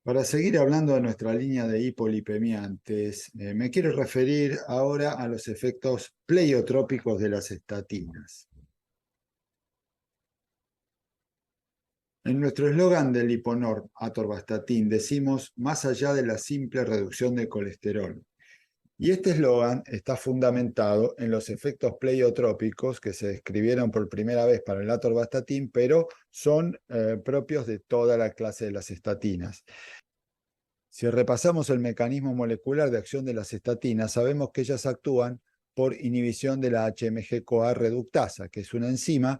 Para seguir hablando de nuestra línea de hipolipemiantes, me quiero referir ahora a los efectos pleiotrópicos de las estatinas. En nuestro eslogan del Liponort atorvastatin decimos más allá de la simple reducción de colesterol. Y este eslogan está fundamentado en los efectos pleiotrópicos que se describieron por primera vez para el atorvastatin, pero son propios de toda la clase de las estatinas. Si repasamos el mecanismo molecular de acción de las estatinas, sabemos que ellas actúan por inhibición de la HMG-CoA reductasa, que es una enzima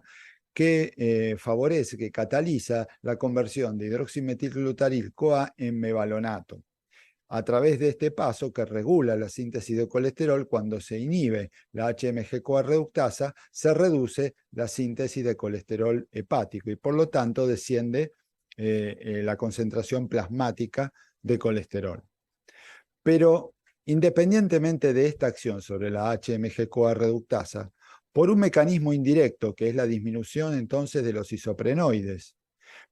que favorece, que cataliza la conversión de hidroximetilglutaril-CoA en mevalonato. A través de este paso que regula la síntesis de colesterol, cuando se inhibe la HMG-CoA reductasa, se reduce la síntesis de colesterol hepático y por lo tanto desciende la concentración plasmática de colesterol. Pero independientemente de esta acción sobre la HMG-CoA reductasa, por un mecanismo indirecto, que es la disminución entonces de los isoprenoides,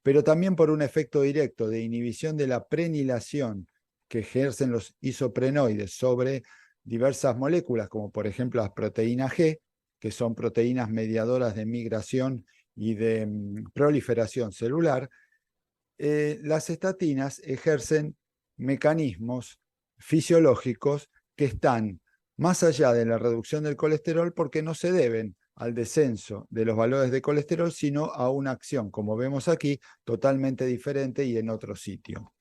pero también por un efecto directo de inhibición de la prenilación que ejercen los isoprenoides sobre diversas moléculas, como por ejemplo las proteínas G, que son proteínas mediadoras de migración y de proliferación celular, las estatinas ejercen mecanismos fisiológicos que están más allá de la reducción del colesterol porque no se deben al descenso de los valores de colesterol, sino a una acción, como vemos aquí, totalmente diferente y en otro sitio.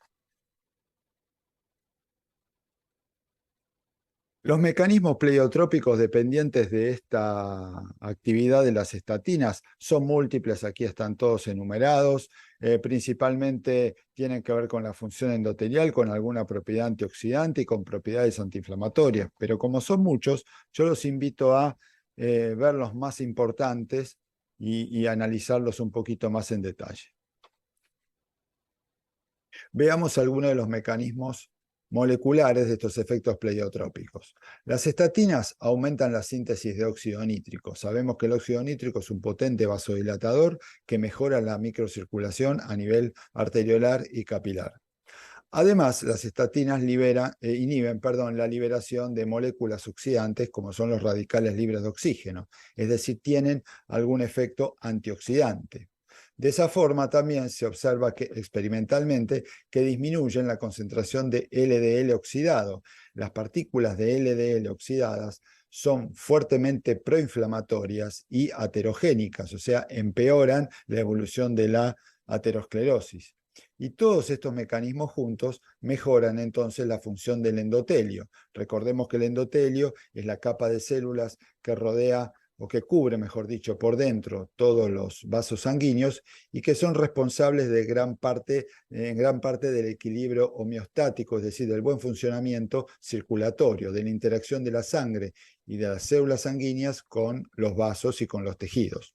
Los mecanismos pleiotrópicos dependientes de esta actividad de las estatinas son múltiples, aquí están todos enumerados, principalmente tienen que ver con la función endotelial, con alguna propiedad antioxidante y con propiedades antiinflamatorias, pero como son muchos, yo los invito a ver los más importantes y analizarlos un poquito más en detalle. Veamos algunos de los mecanismos moleculares de estos efectos pleiotrópicos. Las estatinas aumentan la síntesis de óxido nítrico. Sabemos que el óxido nítrico es un potente vasodilatador que mejora la microcirculación a nivel arteriolar y capilar. Además, las estatinas inhiben la liberación de moléculas oxidantes como son los radicales libres de oxígeno, es decir, tienen algún efecto antioxidante. De esa forma también se observa experimentalmente que disminuyen la concentración de LDL oxidado. Las partículas de LDL oxidadas son fuertemente proinflamatorias y aterogénicas, o sea, empeoran la evolución de la aterosclerosis. Y todos estos mecanismos juntos mejoran entonces la función del endotelio. Recordemos que el endotelio es la capa de células que rodea o que cubre, mejor dicho, por dentro todos los vasos sanguíneos y que son responsables de en gran parte del equilibrio homeostático, es decir, del buen funcionamiento circulatorio, de la interacción de la sangre y de las células sanguíneas con los vasos y con los tejidos.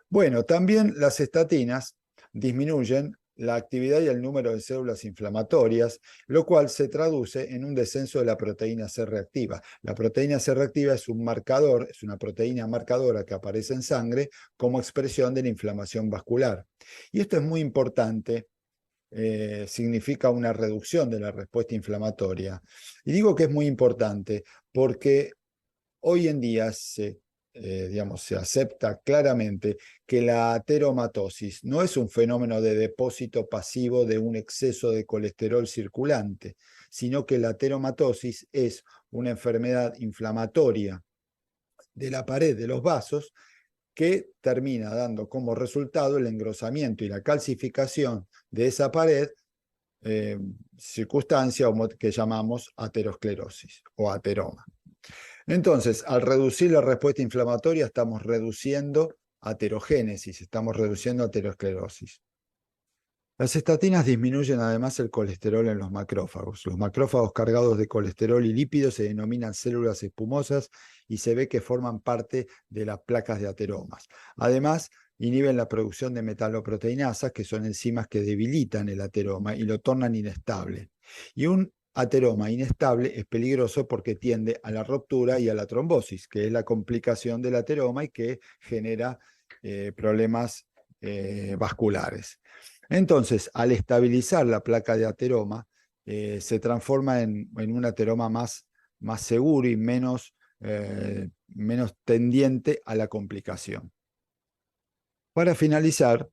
Bueno, también las estatinas disminuyen la actividad y el número de células inflamatorias, lo cual se traduce en un descenso de la proteína C reactiva. La proteína C reactiva es un marcador, es una proteína marcadora que aparece en sangre como expresión de la inflamación vascular. Y esto es muy importante, significa una reducción de la respuesta inflamatoria. Y digo que es muy importante porque hoy en día se acepta claramente que la ateromatosis no es un fenómeno de depósito pasivo de un exceso de colesterol circulante, sino que la ateromatosis es una enfermedad inflamatoria de la pared de los vasos que termina dando como resultado el engrosamiento y la calcificación de esa pared, circunstancia que llamamos aterosclerosis o ateroma. Entonces, al reducir la respuesta inflamatoria, estamos reduciendo aterogénesis, estamos reduciendo aterosclerosis. Las estatinas disminuyen además el colesterol en los macrófagos. Los macrófagos cargados de colesterol y lípidos se denominan células espumosas y se ve que forman parte de las placas de ateromas. Además, inhiben la producción de metaloproteinasas, que son enzimas que debilitan el ateroma y lo tornan inestable. Y un ateroma inestable es peligroso porque tiende a la ruptura y a la trombosis, que es la complicación del ateroma y que genera problemas vasculares. Entonces, al estabilizar la placa de ateroma, se transforma en un ateroma más seguro y menos tendiente a la complicación. Para finalizar,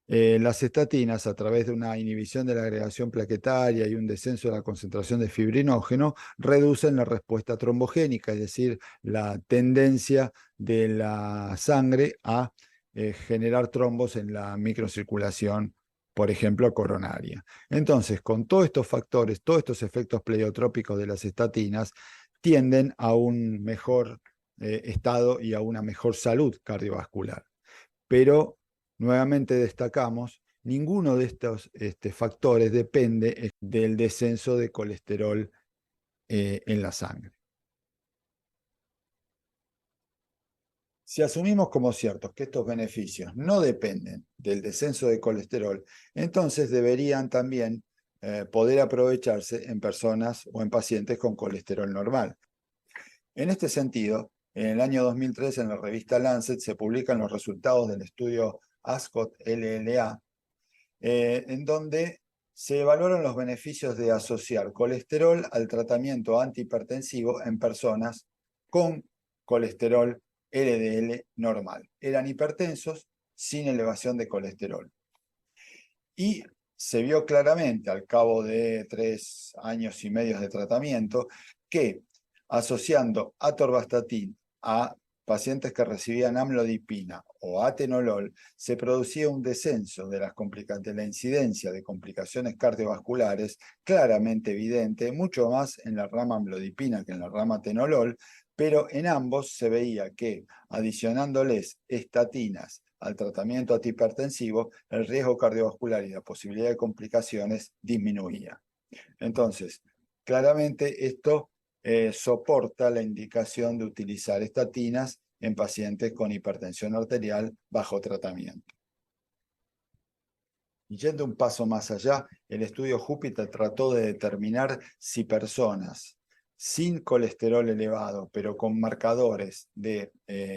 las estatinas, a través de una inhibición de la agregación plaquetaria y un descenso de la concentración de fibrinógeno, reducen la respuesta trombogénica, es decir, la tendencia de la sangre a generar trombos en la microcirculación, por ejemplo, coronaria. Entonces, con todos estos factores, todos estos efectos pleiotrópicos de las estatinas, tienden a un mejor estado y a una mejor salud cardiovascular. Pero nuevamente destacamos, ninguno de estos factores depende del descenso de colesterol en la sangre. Si asumimos como ciertos que estos beneficios no dependen del descenso de colesterol, entonces deberían también poder aprovecharse en personas o en pacientes con colesterol normal. En este sentido, en el año 2003 en la revista Lancet se publican los resultados del estudio ASCOT-LLA, en donde se evaluaron los beneficios de asociar colesterol al tratamiento antihipertensivo en personas con colesterol LDL normal. Eran hipertensos sin elevación de colesterol. Y se vio claramente al cabo de 3 años y medio de tratamiento que asociando atorvastatin a pacientes que recibían amlodipina o atenolol, se producía un descenso de la incidencia de complicaciones cardiovasculares claramente evidente, mucho más en la rama amlodipina que en la rama atenolol, pero en ambos se veía que adicionándoles estatinas al tratamiento antihipertensivo, el riesgo cardiovascular y la posibilidad de complicaciones disminuía. Entonces, claramente esto soporta la indicación de utilizar estatinas en pacientes con hipertensión arterial bajo tratamiento. Y yendo un paso más allá, el estudio Júpiter trató de determinar si personas sin colesterol elevado, pero con marcadores de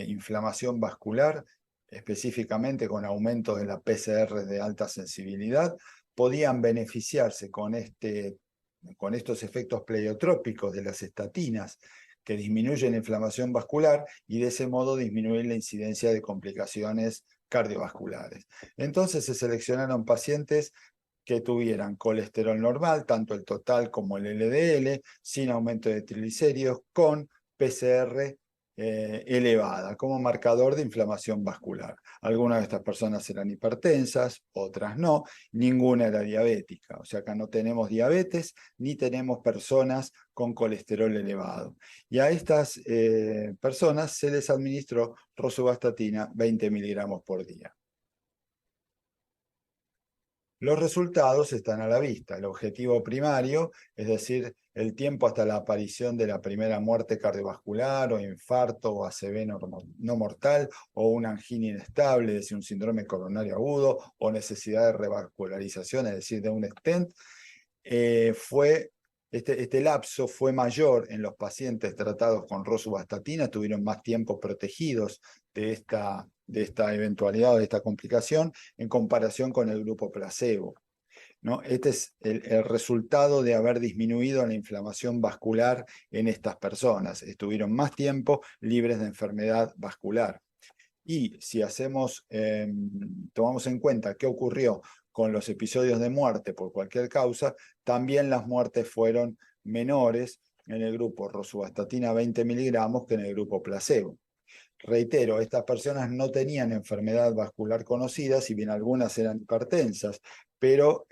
inflamación vascular, específicamente con aumento de la PCR de alta sensibilidad, podían beneficiarse con estos efectos pleiotrópicos de las estatinas que disminuyen la inflamación vascular y de ese modo disminuir la incidencia de complicaciones cardiovasculares. Entonces se seleccionaron pacientes que tuvieran colesterol normal, tanto el total como el LDL, sin aumento de triglicéridos, con PCR elevada como marcador de inflamación vascular. Algunas de estas personas eran hipertensas, otras no, ninguna era diabética. O sea, acá no tenemos diabetes ni tenemos personas con colesterol elevado. Y a estas personas se les administró rosuvastatina 20 miligramos por día. Los resultados están a la vista. El objetivo primario, es decir, el tiempo hasta la aparición de la primera muerte cardiovascular o infarto o ACV no mortal o una angina inestable, es decir, un síndrome coronario agudo o necesidad de revascularización, es decir, de un stent, este lapso fue mayor en los pacientes tratados con rosuvastatina, tuvieron más tiempo protegidos de esta eventualidad o de esta complicación en comparación con el grupo placebo, ¿no? Este es el resultado de haber disminuido la inflamación vascular en estas personas. Estuvieron más tiempo libres de enfermedad vascular. Y si tomamos en cuenta qué ocurrió con los episodios de muerte por cualquier causa, también las muertes fueron menores en el grupo rosuvastatina 20 miligramos que en el grupo placebo. Reitero, estas personas no tenían enfermedad vascular conocida, si bien algunas eran hipertensas, pero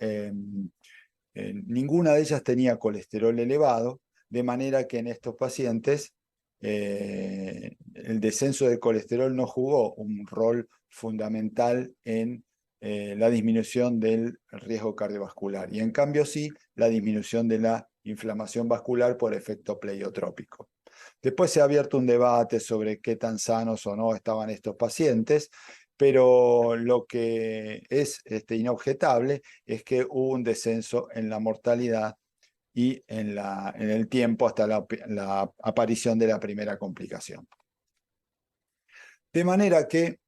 ninguna de ellas tenía colesterol elevado, de manera que en estos pacientes el descenso del colesterol no jugó un rol fundamental en la disminución del riesgo cardiovascular y en cambio sí la disminución de la inflamación vascular por efecto pleiotrópico. Después se ha abierto un debate sobre qué tan sanos o no estaban estos pacientes, pero lo que es inobjetable es que hubo un descenso en la mortalidad y en el tiempo hasta la aparición de la primera complicación. De manera que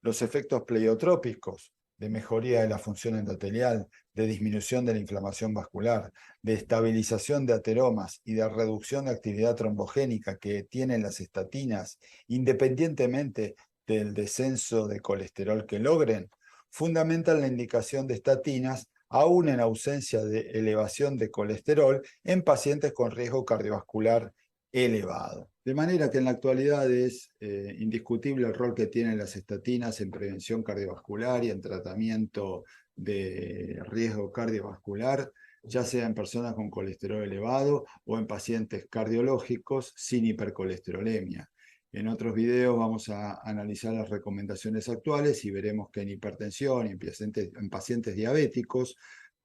los efectos pleiotrópicos de mejoría de la función endotelial, de disminución de la inflamación vascular, de estabilización de ateromas y de reducción de actividad trombogénica que tienen las estatinas, independientemente del descenso de colesterol que logren, fundamentan la indicación de estatinas aún en ausencia de elevación de colesterol en pacientes con riesgo cardiovascular elevado. De manera que en la actualidad es indiscutible el rol que tienen las estatinas en prevención cardiovascular y en tratamiento de riesgo cardiovascular, ya sea en personas con colesterol elevado o en pacientes cardiológicos sin hipercolesterolemia. En otros videos vamos a analizar las recomendaciones actuales y veremos que en hipertensión y en pacientes diabéticos,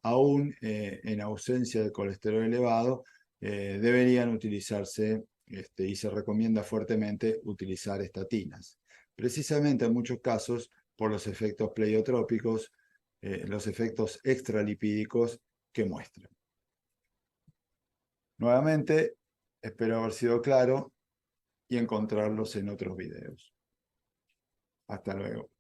aún en ausencia de colesterol elevado, deberían utilizarse y se recomienda fuertemente utilizar estatinas. Precisamente en muchos casos por los efectos pleiotrópicos, los efectos extralipídicos que muestran. Nuevamente, espero haber sido claro y encontrarlos en otros videos. Hasta luego.